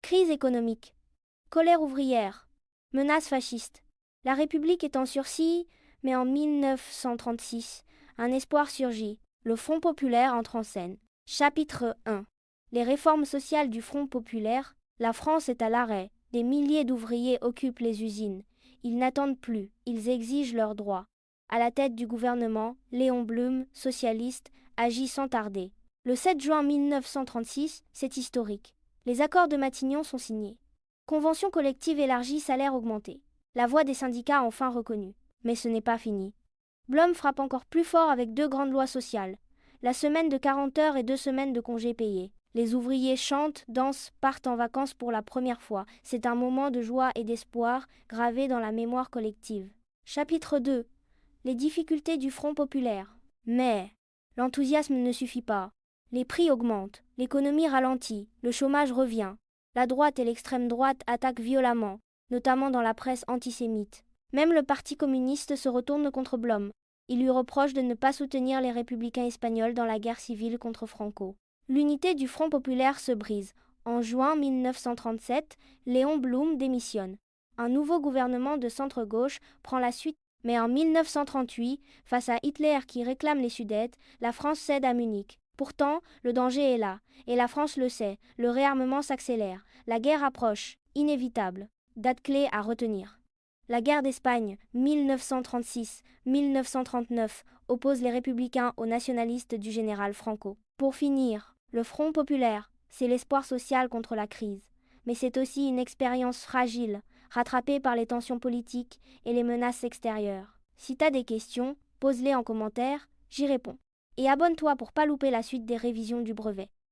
Crise économique. Colère ouvrière. Menaces fascistes. La République est en sursis, mais en 1936, un espoir surgit. Le Front populaire entre en scène. Chapitre 1. Les réformes sociales du Front populaire. La France est à l'arrêt. Des milliers d'ouvriers occupent les usines. Ils n'attendent plus, ils exigent leurs droits. À la tête du gouvernement, Léon Blum, socialiste, agit sans tarder. Le 7 juin 1936, c'est historique. Les accords de Matignon sont signés. Convention collective élargie, salaire augmenté. La voix des syndicats enfin reconnue. Mais ce n'est pas fini. Blum frappe encore plus fort avec deux grandes lois sociales. La semaine de 40 heures et 2 semaines de congés payés. Les ouvriers chantent, dansent, partent en vacances pour la première fois. C'est un moment de joie et d'espoir gravé dans la mémoire collective. Chapitre 2. Les difficultés du Front populaire. Mais l'enthousiasme ne suffit pas. Les prix augmentent, l'économie ralentit, le chômage revient. La droite et l'extrême droite attaquent violemment, notamment dans la presse antisémite. Même le Parti communiste se retourne contre Blum. Il lui reproche de ne pas soutenir les républicains espagnols dans la guerre civile contre Franco. L'unité du Front populaire se brise. En juin 1937, Léon Blum démissionne. Un nouveau gouvernement de centre-gauche prend la suite. Mais en 1938, face à Hitler qui réclame les Sudètes, la France cède à Munich. Pourtant, le danger est là, et la France le sait, le réarmement s'accélère, la guerre approche, inévitable. Date clé à retenir. La guerre d'Espagne, 1936-1939, oppose les républicains aux nationalistes du général Franco. Pour finir, le Front populaire, c'est l'espoir social contre la crise. Mais c'est aussi une expérience fragile, rattrapée par les tensions politiques et les menaces extérieures. Si t'as des questions, pose-les en commentaire, j'y réponds. Et abonne-toi pour pas louper la suite des révisions du brevet.